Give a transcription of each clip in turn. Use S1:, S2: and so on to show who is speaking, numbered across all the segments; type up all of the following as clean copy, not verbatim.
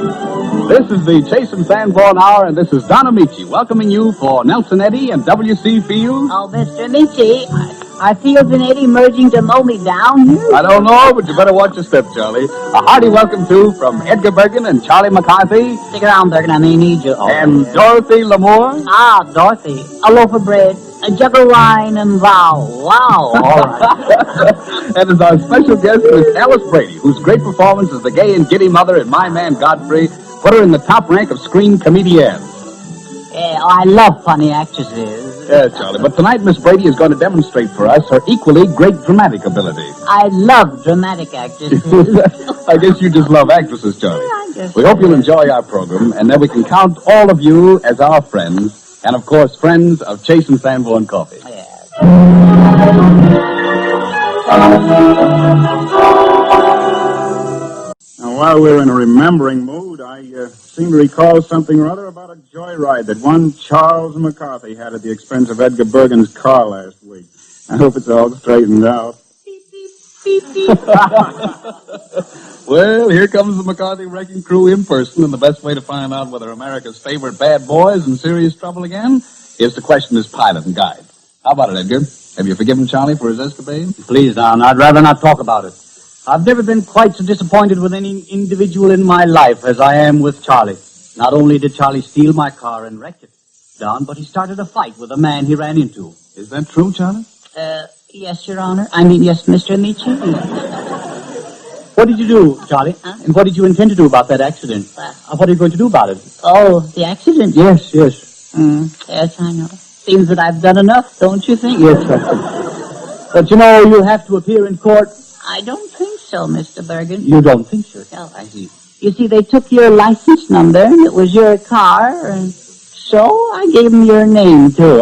S1: This is the Chase and Sanborn Hour, and this is Don Ameche welcoming you for Nelson Eddy and W.C. Fields.
S2: Oh, Mr. Ameche, are Fields and Eddy merging to mow me down here?
S1: I don't know, but you better watch your step, Charlie. A hearty welcome, too, from Edgar Bergen and Charlie McCarthy.
S2: Stick around, Bergen. I may need you.
S1: And Dorothy Lamour.
S2: Ah, Dorothy. A loaf of bread, a jug of wine, and wow. All right.
S1: And as our special guest, Miss Alice Brady, whose great performance as the gay and giddy mother in My Man Godfrey put her in the top rank of screen comedians.
S2: Yeah, I love funny actresses.
S1: Yeah, Charlie, but tonight Miss Brady is going to demonstrate for us her equally great dramatic ability.
S2: I love dramatic actresses.
S1: I guess you just love actresses, Charlie.
S2: Yeah, I guess
S1: We hope you'll enjoy our program, and that we can count all of you as our friends, and of course, friends of Chase and Sanborn Coffee.
S2: Yeah.
S3: Now, while we're in a remembering mood, I seem to recall something or other about a joyride that one Charles McCarthy had at the expense of Edgar Bergen's car last week. I hope it's all straightened out.
S2: Beep, beep, beep, beep.
S1: Well, here comes the McCarthy wrecking crew in person, and the best way to find out whether America's favorite bad boy is in serious trouble again is to question his pilot and guide. How about it, Edgar? Have you forgiven Charlie for his escapade?
S4: Please, Don, I'd rather not talk about it. I've never been quite so disappointed with any individual in my life as I am with Charlie. Not only did Charlie steal my car and wreck it, Don, but he started a fight with a man he ran into.
S1: Is that true, Charlie?
S2: Yes, Your Honor. I mean, yes, Mr. Ameche.
S4: What did you do, Charlie?
S2: Huh?
S4: And what did you intend to do about that accident? What are you going to do about it?
S2: Oh, the accident?
S4: Yes.
S2: Yes, I know. Seems that I've done enough, don't you think?
S4: Yes, sir. But you know, you'll have to appear in court.
S2: I don't think so, Mr. Bergen.
S4: You don't think so?
S2: No.
S4: I see.
S2: You see, they took your license number, and it was your car, and so I gave them your name, too.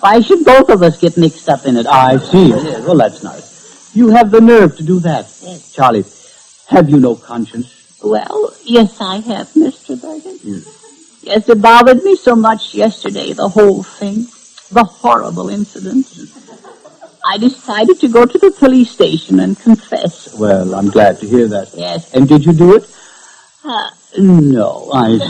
S2: Why should both of us get mixed up in it?
S4: I see. Yes, well, that's nice. You have the nerve to do that.
S2: Yes.
S4: Charlie, have you no conscience?
S2: Well, yes, I have, Mr. Bergen.
S4: Yes.
S2: Yes, it bothered me so much yesterday, the whole thing, the horrible incident. I decided to go to the police station and confess.
S4: Well, I'm glad to hear that.
S2: Yes.
S4: And did you do it?
S2: No.
S4: I see.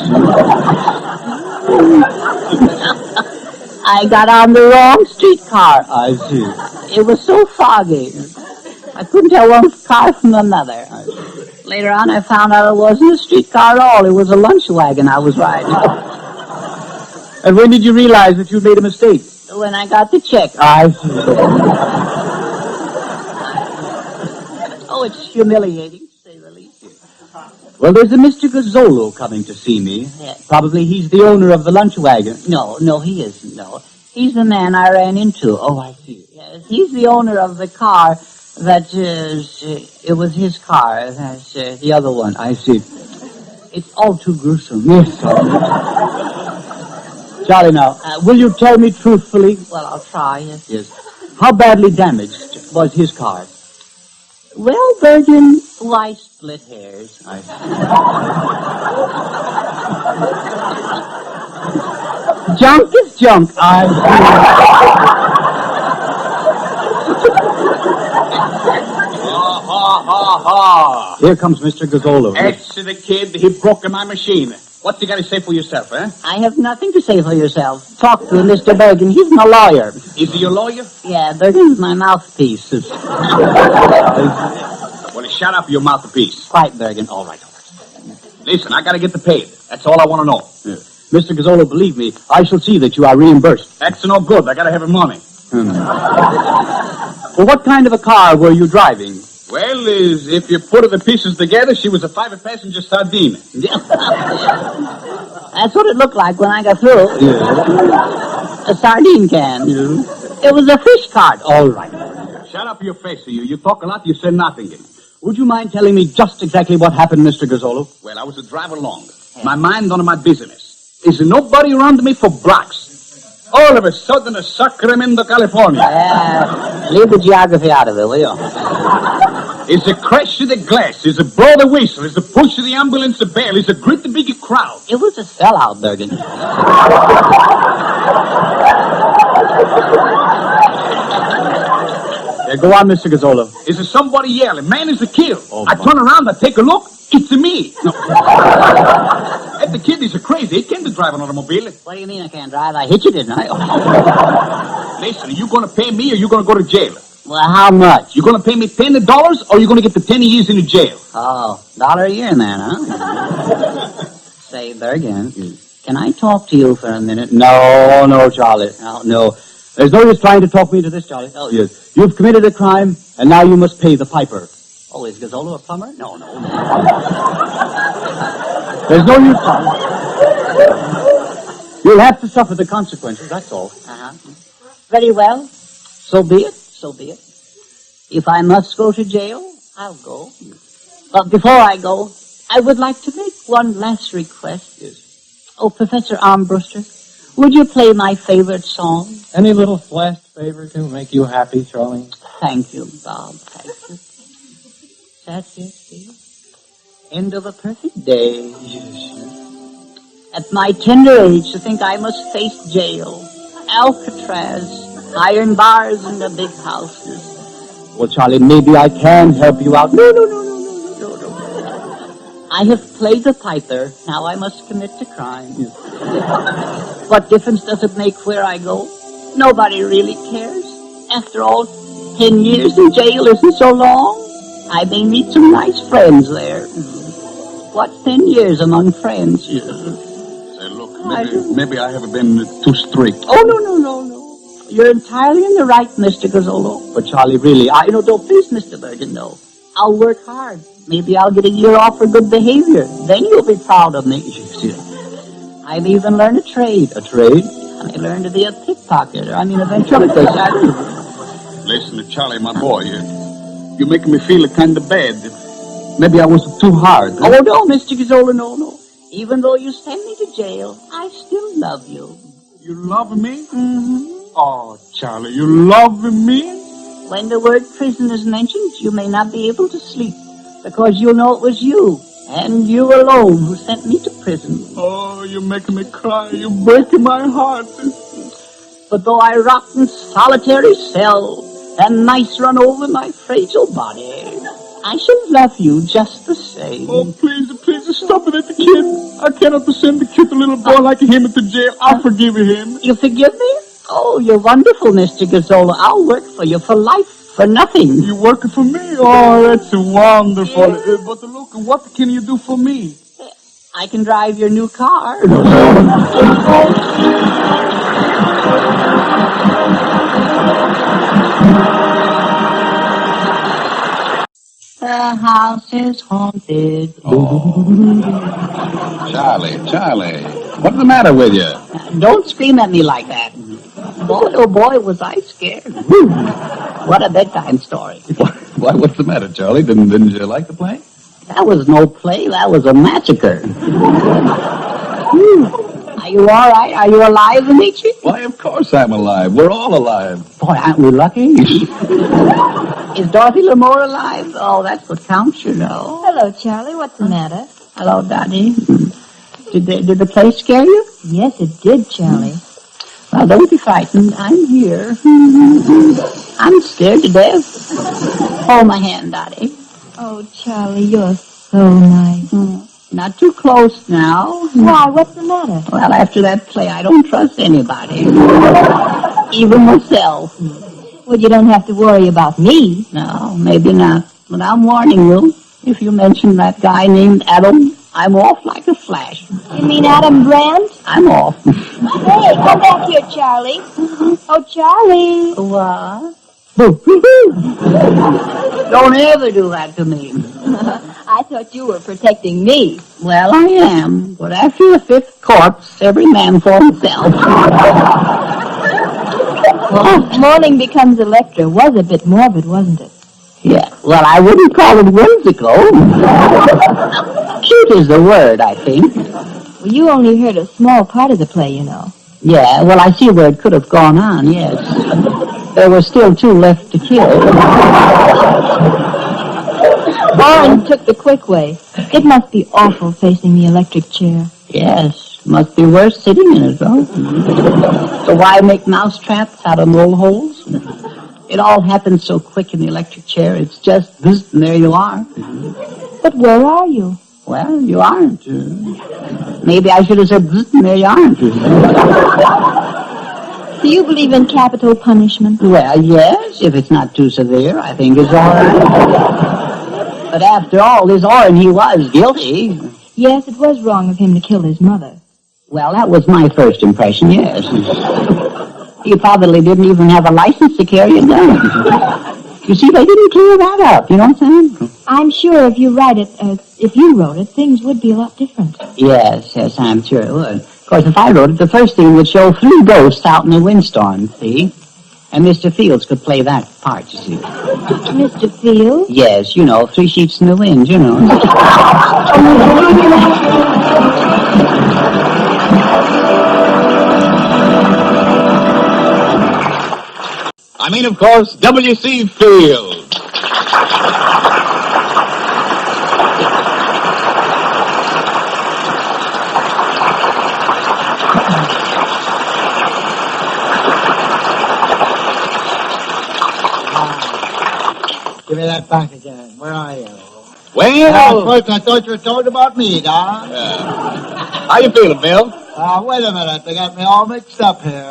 S2: I got on the wrong streetcar.
S4: I see.
S2: It was so foggy. I couldn't tell one car from another. Later on, I found out it wasn't a streetcar at all. It was a lunch wagon I was riding.
S4: And when did you realize that you made a mistake?
S2: When I got the check.
S4: I see.
S2: Oh, it's humiliating, to say the least.
S4: Well, there's a Mr. Gazzolo coming to see me.
S2: Yes.
S4: Probably he's the owner of the lunch wagon.
S2: No, he isn't, no. He's the man I ran into.
S4: Oh, I see.
S2: Yes, he's the owner of the car that is, it was his car. That's the other one.
S4: I see. It's all too gruesome. Yes, sir. Charlie, now, will you tell me truthfully?
S2: Well, I'll try, yes.
S4: Yes. How badly damaged was his car?
S2: Well, Bergen, why split hairs?
S4: I see. Junk is junk. I see. Here comes Mr. Gazzolo.
S1: That's the kid. He broke my machine. What you got to say for yourself, eh?
S2: I have nothing to say for yourself. Talk to Mr. Bergen. He's my lawyer.
S1: Is he your lawyer?
S2: Yeah, Bergen's my mouthpiece.
S1: Well, shut up, your mouthpiece.
S2: Quite, Bergen. All right.
S1: Listen, I got to get the paid. That's all I want to know.
S4: Yeah. Mr. Gazzolo, believe me, I shall see that you are reimbursed.
S1: That's no good. I got to have the money.
S4: Well, what kind of a car were you driving?
S1: Well, if you put the pieces together, she was a 5-passenger sardine.
S2: That's what it looked like when I got through.
S4: Yeah.
S2: A sardine can.
S4: Yeah.
S2: It was a fish cart.
S4: All right.
S1: Shut up your face, you. You talk a lot, you say nothing.
S4: Would you mind telling me just exactly what happened, Mr. Gazzolo?
S1: Well, I was a driver along. My mind on my business. Is nobody around me for blocks? All of a sudden, Sacramento, California.
S2: Leave the geography out of it, will you?
S1: It's a crash of the glass. It's a blow the whistle. It's a push of the ambulance to bail. It's a great big crowd.
S2: It was a sellout, Bergen.
S4: Go on, Mr. Gazzolo.
S1: Is there somebody yelling? Man is a kill.
S4: Oh,
S1: I turn around, I take a look. It's me. No. Ed, the kid is crazy. He can't drive an automobile.
S4: What do you mean I can't drive? I hit you, didn't I?
S1: Listen, are you going to pay me or are you going to go to jail?
S4: Well, how much?
S1: You going to pay me $10 or are you going to get the 10 years in the jail?
S4: Oh, $1 a year, man, huh? Say, Bergen, can I talk to you for a minute? No, Charlie. No. There's no use trying to talk me into this, Charlie. Oh, yes. You've committed a crime, and now you must pay the piper. Oh, is Gazzolo a plumber? No. There's no use, Charlie. You'll have to suffer the consequences, that's all.
S2: Very well.
S4: So be it. If I must go to jail, I'll go. But before I go,
S2: I would like to make one last request.
S4: Yes.
S2: Oh, Professor Armbruster, would you play my favorite song?
S5: Any little last favor to make you happy, Charlie?
S2: Thank you, Bob. Thank you. That's it, see? End of a perfect day. At my tender age, to think I must face jail, Alcatraz, iron bars in the big houses.
S4: well, Charlie, maybe I can help you out.
S2: No. I have played the piper. Now I must commit the crime. What difference does it make where I go? Nobody really cares. After all, 10 years in jail isn't so long. I may meet some nice friends there. What's 10 years among friends?
S1: Say, look, maybe I have been too strict.
S2: Oh, no. You're entirely in the right, Mr. Gazzolo.
S4: But Charlie, really,
S2: Don't please, Mr. Bergen, no. I'll work hard. Maybe I'll get a year off for good behavior. Then you'll be proud of me. I've even learned a trade.
S4: A trade?
S2: I learned to be a pickpocketer. A ventriloquist.
S1: Listen to Charlie, my boy. You're making me feel kind of bad. Maybe I was too hard. Huh?
S2: Oh, no, Mr. Gazzolo, no. Even though you send me to jail, I still love you.
S1: You love me?
S2: Mm-hmm.
S1: Oh, Charlie, you love me?
S2: When the word prison is mentioned, you may not be able to sleep, because you'll know it was you, and you alone, who sent me to prison.
S1: Oh, you're making me cry. You're breaking my heart.
S2: But though I rot in solitary cell, and mice run over my fragile body, I shall love you just the same.
S1: Oh, please, stop it at the kid. I cannot send the kid, a little boy like him, into jail. I'll forgive him.
S2: You forgive me? Oh, you're wonderful, Mr. Gazzolo. I'll work for you for life, for nothing.
S1: You working for me? Oh, that's wonderful. Yeah. But look, what can you do for me?
S2: I can drive your new car. The house is haunted.
S1: Charlie, what's the matter with you?
S2: Don't scream at me like that. Boy, oh boy, was I scared. What a bedtime story.
S1: Why, what's the matter, Charlie? Didn't you like the play?
S2: That was no play. That was a massacre. Are you all right? Are you alive, Ameche?
S1: Why, of course I'm alive. We're all alive.
S2: Boy, aren't we lucky? Is Dorothy Lamour alive? Oh, that's what counts, you know.
S6: Hello, Charlie. What's the matter?
S2: Hello, Daddy. Did the play scare you?
S6: Yes, it did, Charlie.
S2: Well, don't be frightened. I'm here. I'm scared to death. Hold my hand, Daddy.
S6: Oh, Charlie, you're so nice.
S2: Not too close now.
S6: Why, what's the matter?
S2: Well, after that play, I don't trust anybody. Even myself.
S6: Well, you don't have to worry about me.
S2: No, maybe not. But I'm warning you. If you mention that guy named Adam, I'm off like a flash.
S6: You mean Adam Brandt?
S2: I'm off.
S6: Hey, come back here, Charlie. Oh, Charlie.
S2: What? Don't ever do that to me.
S6: I thought you were protecting me.
S2: Well, I am. But after the fifth corpse, every man for himself.
S6: Well, Morning Becomes Electra was a bit morbid, wasn't it?
S2: Yeah, well, I wouldn't call it whimsical. Cute is the word, I think.
S6: Well, you only heard a small part of the play, you know.
S2: Yeah, well, I see where it could have gone on, yes. There were still 2 left to kill.
S6: Warren took the quick way. It must be awful facing the electric chair.
S2: Yes, must be worse sitting in it, though. So why make mousetraps out of mole holes? It all happens so quick in the electric chair. It's just, and there you are.
S6: But where are you?
S2: Well, you aren't. Maybe I should have said, there you aren't.
S6: Do you believe in capital punishment?
S2: Well, yes, if it's not too severe, I think it's all right. But after all, this Orrin, he was guilty.
S6: Yes, it was wrong of him to kill his mother.
S2: Well, that was my first impression, yes. He probably didn't even have a license to carry a gun. You see, they didn't clear that up, you know what I'm saying?
S6: I'm sure if you wrote it, things would be a lot different.
S2: Yes, I'm sure it would. Of course, if I wrote it, the first thing would show 3 ghosts out in a windstorm, see? And Mr. Fields could play that part, you see.
S6: Mr. Fields?
S2: Yes, 3 sheets in the wind,
S1: I mean, of course, W.C. Fields.
S5: Give me that back again. Where are you?
S1: Well,
S5: First I thought you were talking about me, Don.
S1: how you feeling, Bill?
S5: Wait a minute. They got me all mixed up here.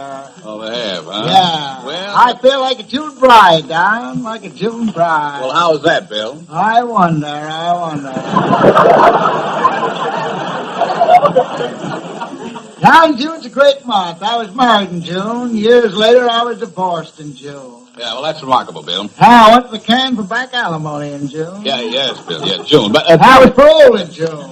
S1: Oh, they have, huh?
S5: Yeah.
S1: Well,
S5: I feel like a June bride, Don. Like a June bride.
S1: well, how is that, Bill?
S5: I wonder. Now, June's a great month. I was married in June. Years later, I was divorced in June.
S1: Yeah, well, that's remarkable, Bill.
S5: I went to the can for back alimony in June.
S1: Yeah, yes, Bill. Yeah, June. But
S5: I was paroled in June.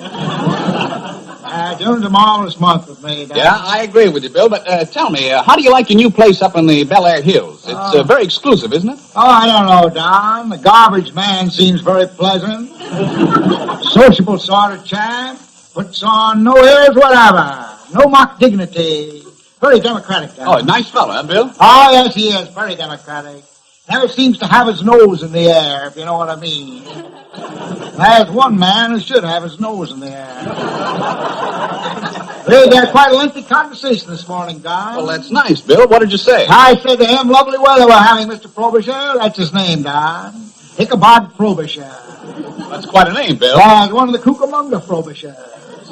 S5: June's a marvelous month with me, Don.
S1: yeah, I agree with you, Bill. But tell me, how do you like your new place up in the Bel Air Hills? It's very exclusive, isn't it?
S5: Oh, I don't know, Don. The garbage man seems very pleasant. Sociable sort of chap. Puts on no airs whatever. No mock dignity. Very democratic, Don.
S1: Oh, a nice fellow, huh, Bill?
S5: Oh, yes, he is. Very democratic. Never seems to have his nose in the air, if you know what I mean. There's one man who should have his nose in the air. We had quite a lengthy conversation this morning, Don.
S1: Well, that's nice, Bill. What did you say?
S5: I said to him, lovely weather we're having, Mr. Frobisher. That's his name, Don. Ichabod Frobisher.
S1: That's quite a name, Bill.
S5: One of the Cucamonga Frobishers.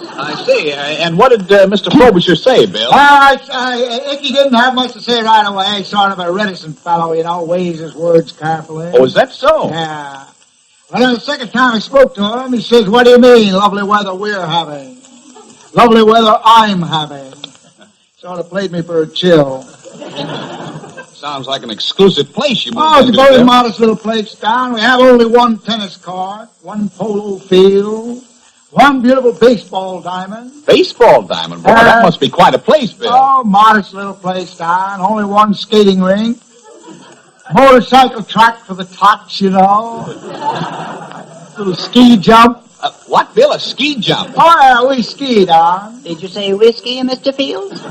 S1: I see. And what did Mr. Frobisher say, Bill?
S5: Icky didn't have much to say right away. Sort of a reticent fellow, weighs his words carefully.
S1: Oh, is that so?
S5: Yeah. Well, then the second time I spoke to him, he says, what do you mean, lovely weather we're having? Lovely weather I'm having. Sort of played me for a chill.
S1: Sounds like an exclusive place you moved
S5: Oh, it's a
S1: into,
S5: very
S1: Bill.
S5: modest little place, Don. We have only one tennis court, one polo field, one beautiful baseball diamond.
S1: Baseball diamond? Boy, that must be quite a place, Bill.
S5: Oh, modest little place, Don. Only one skating rink. Motorcycle track for the tots, Little ski jump.
S1: What, Bill? A ski jump?
S5: Oh, yeah, we ski, Don.
S2: Did you say whiskey, Mr. Fields?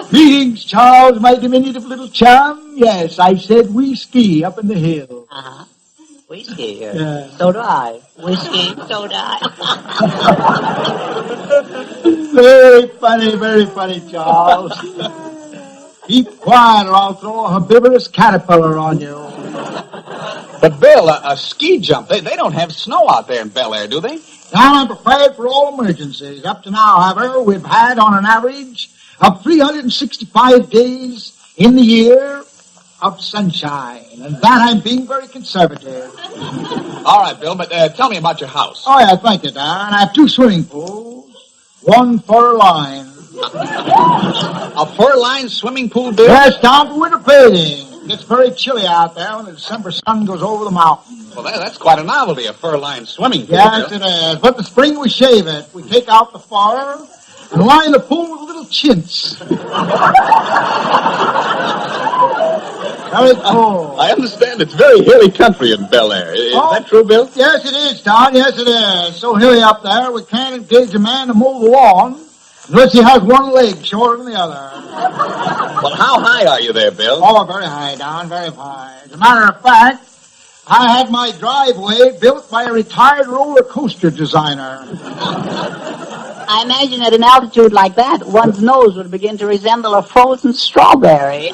S5: Greetings, Charles, my diminutive little chum. Yes, I said we ski up in the hill.
S2: Uh-huh. Whiskey.
S5: Yeah.
S2: So do I. Whiskey, so do I.
S5: Very funny, Charles. Keep quiet or I'll throw a herbivorous caterpillar on you.
S1: But, Bill, a ski jump, they don't have snow out there in Bel Air, do they?
S5: Now I'm prepared for all emergencies. Up to now, however, we've had on an average of 365 days in the year of sunshine. And that I'm being very conservative.
S1: All right, Bill, but tell me about your house.
S5: Oh, yeah, thank you, Don. I have 2 swimming pools, 1 fur line.
S1: A fur-lined swimming pool, Bill?
S5: Yes, down for winter bathing. It gets very chilly out there when the December sun goes over the mountains.
S1: Well, that's quite a novelty, a fur-lined swimming pool,
S5: Yes,
S1: Bill.
S5: it is. But in the spring we shave it. We take out the fur and line the pool with little chintz. Very cool.
S1: I understand it's very hilly country in Bel Air. Is that true, Bill?
S5: Yes, it is, Don. Yes, it is. So hilly up there, we can't engage a man to mow the lawn unless he has one leg shorter than the other.
S1: Well, how high are you there, Bill?
S5: Oh, very high, Don, very high. As a matter of fact, I had my driveway built by a retired roller coaster designer.
S2: I imagine at an altitude like that, one's nose would begin to resemble a frozen strawberry.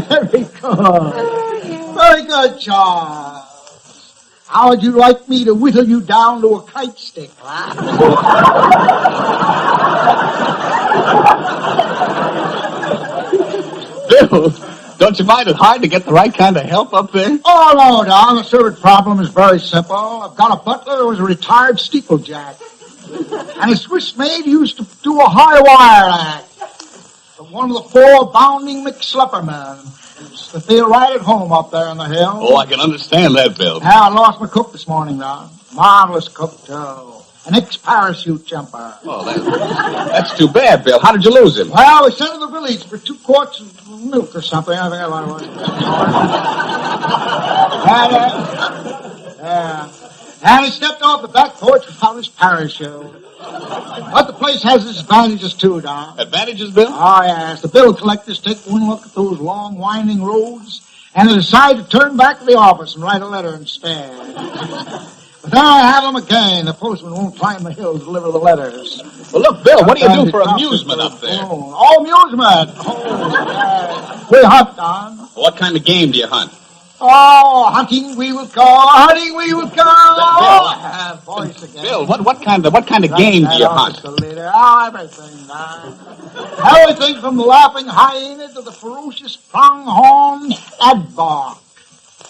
S5: Very Very good, Charles. How would you like me to whittle you down to a kite stick?
S1: Bill, don't you find it hard to get the right kind of help up there?
S5: Oh, no, Don. The servant problem is very simple. I've got a butler who was a retired steeplejack. And a Swiss maid used to do a high wire act. But one of the 4 bounding McSlippermen. But they're right at home up there in the hills.
S1: Oh, I can understand that, Bill.
S5: Yeah, I lost my cook this morning, Don. Marvelous cook, too. An ex-parachute jumper.
S1: Oh, that's too bad, Bill. How did you lose him?
S5: Well, we sent to the village for 2 quarts of milk or something. I think I And he stepped off the back porch without his parachute. But the place has its advantages, too, Don.
S1: Advantages, Bill?
S5: Oh, yes. The bill collectors take one look at those long, winding roads and they decide to turn back to the office and write a letter instead. But there I have them again. The postman won't climb the hill to deliver the letters.
S1: Well, look, Bill, what do you do for amusement up there?
S5: Oh, amusement. We hunt, Don.
S1: What kind of game do you hunt?
S5: Oh, hunting we will go, hunting we will go. Voice again.
S1: Bill, what kind of game do you hunt?
S5: Oh, everything, Don. Everything from the laughing hyena to the ferocious pronghorn aardvark.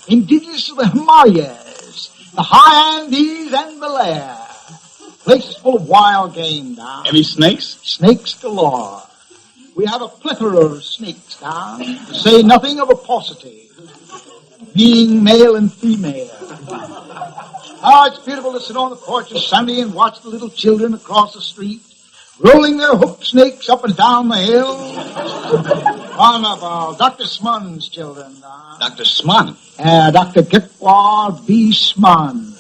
S5: Indigenous to the Himalayas, the high Andes and Malaya. Place is full of wild game, Don.
S1: Any snakes?
S5: Snakes galore. We have a plethora of snakes, Don, to say nothing of a paucity. Being male and female. Oh, it's beautiful to sit on the porch of Sunday and watch the little children across the street, rolling their hook snakes up and down the hill. One of Dr. Smun's children.
S1: Dr. Smun?
S5: Dr. Gitwar B. Smun.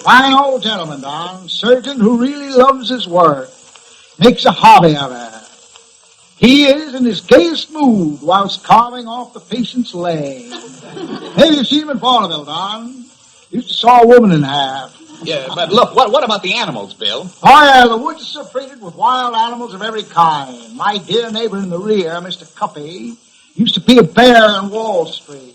S5: Fine old gentleman, Don. Surgeon who really loves his work. Makes a hobby of it. He is in his gayest mood whilst carving off the patient's leg. Maybe you've seen him in vaudeville, Don. Used to saw a woman in half.
S1: Yeah, but look, what about the animals, Bill?
S5: Oh, yeah, the woods are freighted with wild animals of every kind. My dear neighbor in the rear, Mr. Cuppy, used to be a bear in Wall Street.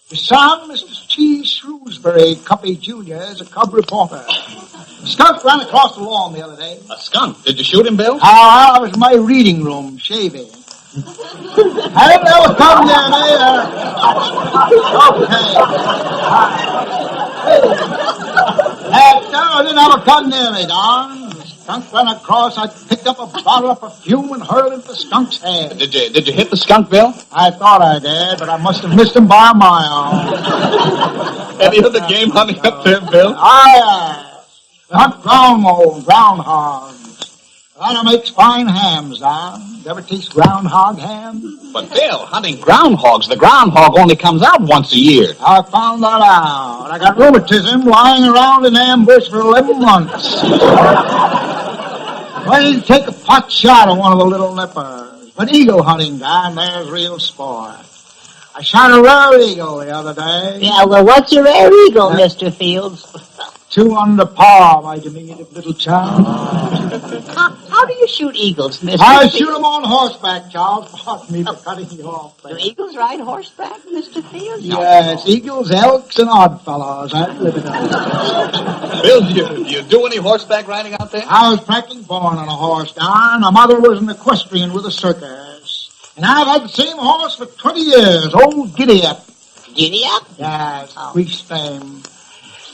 S5: His son, Mr. T. Shrewsbury Cuppy Jr., is a cub reporter. A skunk ran across the lawn the other day.
S1: A skunk? Did you shoot him, Bill?
S5: I was in my reading room, shaving. I didn't ever come there, neither. Okay. I didn't ever come near me, Don. The skunk ran across. I picked up a bottle of perfume and hurled it at the skunk's head.
S1: Did you hit the skunk, Bill?
S5: I thought I did, but I must have missed him by a mile.
S1: Any other game hunting up there, Bill?
S5: I hunt groundhogs. That makes fine hams, Don. You ever taste groundhog ham?
S1: But, Bill, hunting groundhogs, the groundhog only comes out once a year.
S5: I found that out. I got rheumatism lying around in ambush for 11 months. Ready to take a pot shot at one of the little nippers. But eagle hunting, Don, there's real sport. I shot a rare eagle the other day.
S2: Yeah, well, what's a rare eagle, Mr. Fields?
S5: 2 under par, my diminutive little child.
S2: How do you shoot eagles, Mr.
S5: I
S2: Fields?
S5: shoot them on horseback, Charles. Pardon me for cutting you off there.
S2: Do eagles ride horseback, Mr. Fields?
S5: Yes, eagles, elks, and oddfellows. I've lived on.
S1: Bill, do you do any horseback riding out there?
S5: I was practically born on a horse, Don. My mother was an equestrian with a circus. And I've had the same horse for 20 years, old Giddy-Up.
S2: Giddy-Up?
S5: Yes, Greece fame.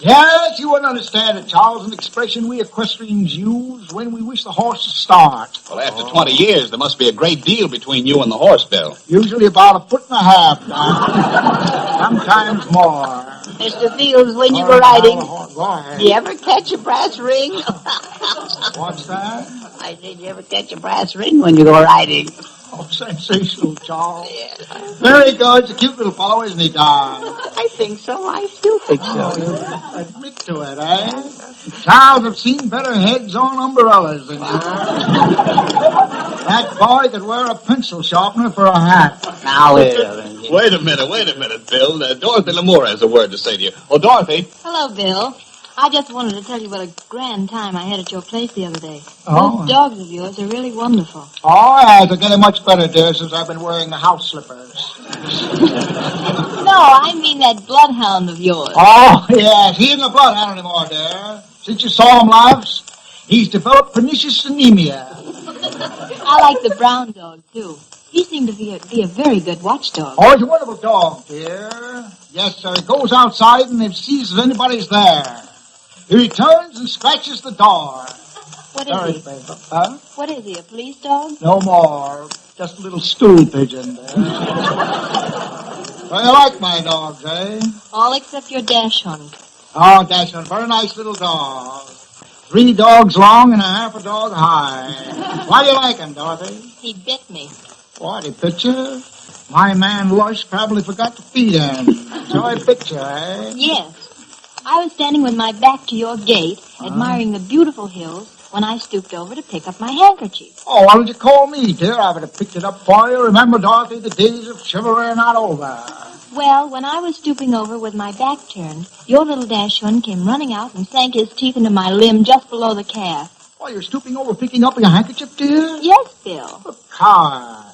S5: Yes, you wouldn't understand it, Charles, an expression we equestrians use when we wish the horse to start.
S1: Well, after 20 years, there must be a great deal between you and the horse, Bill.
S5: Usually about 1.5 feet, Don. Sometimes more.
S2: Mr. Fields, when you were riding,
S5: Go ahead.
S2: did you ever catch a brass ring?
S5: What's that?
S2: I said, you ever catch a brass ring when you go riding?
S5: Oh, sensational, Charles. Yeah. Very good. He's a cute little fellow, isn't he, Don?
S2: I think so. I still think so.
S5: Admit to it, eh? Charles, I've seen better heads on umbrellas than yours. That boy could wear a pencil sharpener for a hat.
S2: Now,
S1: Wait a minute, Bill. Dorothy Lamour has a word to say to you. Oh, Dorothy.
S6: Hello, Bill. I just wanted to tell you what a grand time I had at your place the other day.
S5: Oh.
S6: Those dogs of yours are really wonderful.
S5: Oh, yeah, they're getting much better, dear, since I've been wearing the house slippers.
S6: No, I mean that bloodhound of yours.
S5: Oh, yes, he isn't a bloodhound anymore, dear. Since you saw him last, he's developed pernicious anemia.
S6: I like the brown dog, too. He seemed to be a very good watchdog.
S5: Oh, he's a wonderful dog, dear. Yes, sir, he goes outside and if he sees if anybody's there. He returns and scratches the door.
S6: What is he?
S5: Huh?
S6: What is he, a police dog?
S5: No more. Just a little stool pigeon there. Well, you like my dogs, eh?
S6: All except your dachshund.
S5: Oh, Dashman, very nice little dog. 3 dogs long and a half a dog high. Why do you like him, Dorothy?
S6: He bit me.
S5: What, he bit you? My man Lush probably forgot to feed him. So I bit you, eh?
S6: Yes. I was standing with my back to your gate, admiring the beautiful hills, when I stooped over to pick up my handkerchief.
S5: Oh, why don't you call me, dear? I would have picked it up for you. Remember, Dorothy, the days of chivalry are not over.
S6: Well, when I was stooping over with my back turned, your little dachshund came running out and sank his teeth into my limb just below the calf.
S5: Oh, you're stooping over picking up your handkerchief, dear?
S6: Yes, Bill.
S5: Car.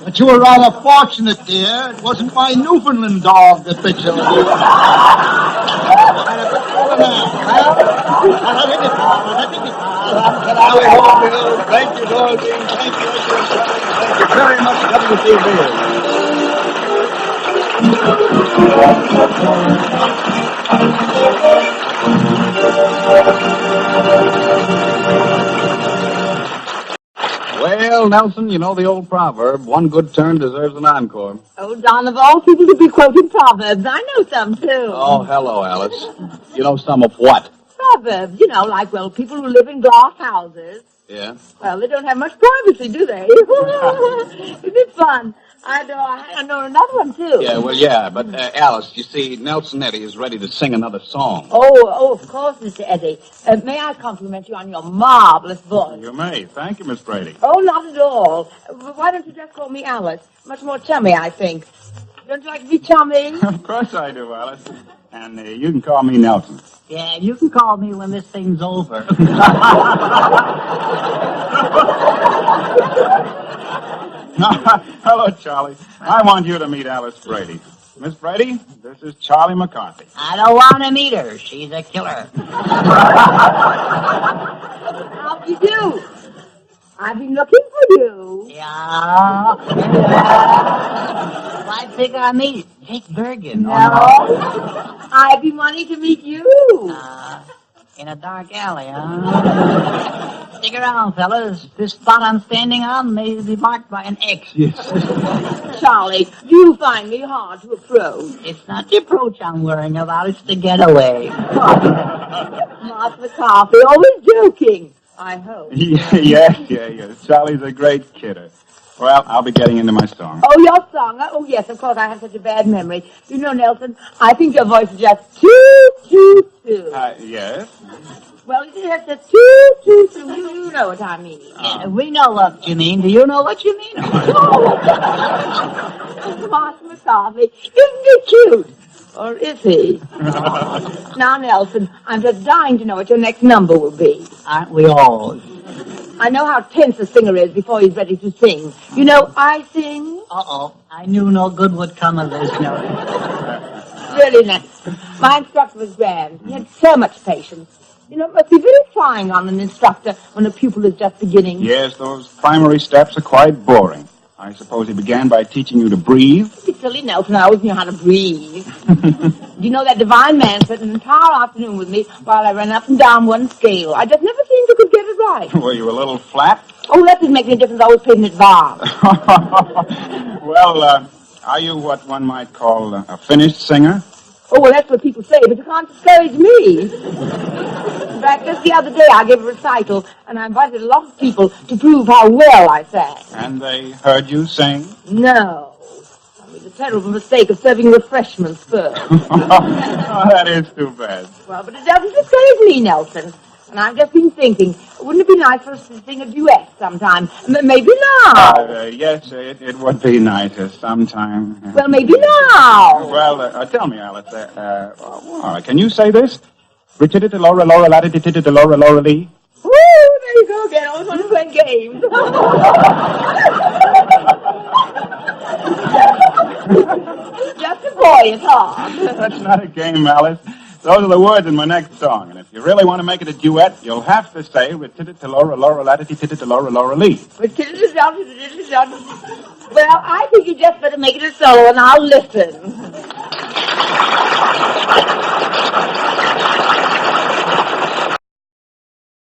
S5: But you were rather fortunate, dear. It wasn't my Newfoundland dog that bit you.
S1: Thank you, Dorothy. Thank you very much, WCB. Well, Nelson, you know the old proverb, one good turn deserves an encore.
S2: Oh, Don, of all people to be quoting proverbs, I know some, too.
S1: Oh, hello, Alice. You know some of what?
S2: Proverbs, like, well, people who live in glass houses.
S1: Yeah?
S2: Well, they don't have much privacy, do they? Isn't it fun? I know another one, too.
S1: Yeah, but, Alice, you see, Nelson Eddy is ready to sing another song.
S2: Oh, of course, Mr. Eddy. May I compliment you on your marvelous voice?
S3: You may. Thank you, Miss Brady.
S2: Oh, not at all. Why don't you just call me Alice? Much more chummy, I think. Don't you like to be chummy?
S3: Of course I do, Alice. And you can call me Nelson.
S4: Yeah, you can call me when this thing's over.
S3: Hello, Charlie. I want you to meet Alice Brady. Miss Brady, this is Charlie McCarthy.
S4: I don't want to meet her. She's a killer.
S2: How do you do? I've been looking for you.
S4: Yeah. I think I meet Edgar Bergen.
S2: No. I've been wanting to meet you.
S4: In a dark alley, huh? Stick around, fellas. This spot I'm standing on may be marked by an X.
S3: Yes.
S2: Charlie, you find me hard to approach.
S4: It's not the approach I'm worrying about, it's the getaway.
S2: Mark McCarthy, always joking, I hope.
S3: Yes. Charlie's a great kidder. Well, I'll be getting into my song.
S2: Oh, your song? Oh, yes, of course, I have such a bad memory. You know, Nelson, I think your voice is just too.
S3: Yes?
S2: Well, it's just too. You know what I mean.
S4: Yeah, we know what you mean. Do you know what you mean?
S2: Mark McCarthy, isn't he cute? Or is he? Now, Nelson, I'm just dying to know what your next number will be.
S4: Aren't we all?
S2: I know how tense a singer is before he's ready to sing. You know, I sing.
S4: Uh-oh. I knew no good would come of this,
S2: Really, Nelson. My instructor was grand. He had so much patience. You know, it must be very trying on an instructor when a pupil is just beginning.
S3: Yes, those primary steps are quite boring. I suppose he began by teaching you to breathe.
S2: Be silly, Nelson. I always knew how to breathe. You know, that divine man spent an entire afternoon with me while I ran up and down one scale. I just never seemed to could get it right.
S3: Were you a little flat?
S2: Oh, that doesn't make any difference. I always paid in advance.
S3: Well, are you what one might call a finished singer?
S2: Oh, well, that's what people say, but you can't discourage me. In fact, just the other day I gave a recital, and I invited a lot of people to prove how well I sang.
S3: And they heard you sing?
S2: No. I made the terrible mistake of serving refreshments first.
S3: Oh, that is too bad.
S2: Well, but it doesn't discourage me, Nelson. And I've just been thinking, wouldn't it be nice for us to sing a duet sometime? Maybe now.
S3: Yes, it would be nice sometime.
S2: Well, maybe now.
S3: Well, tell me, Alice, can you say this? Rititita-lora, Laura, latititita-lora, Laura Lee.
S7: Woo, there you go again. I always want to play games. Just a boy, talk.
S3: That's not a game, Alice. Those are the words in my next song. And if you really want to make it a duet, you'll have to say Rititita-lora, Laura, latititita-lora, Laura Lee.
S7: Well, I think you just better make it a solo, and I'll listen.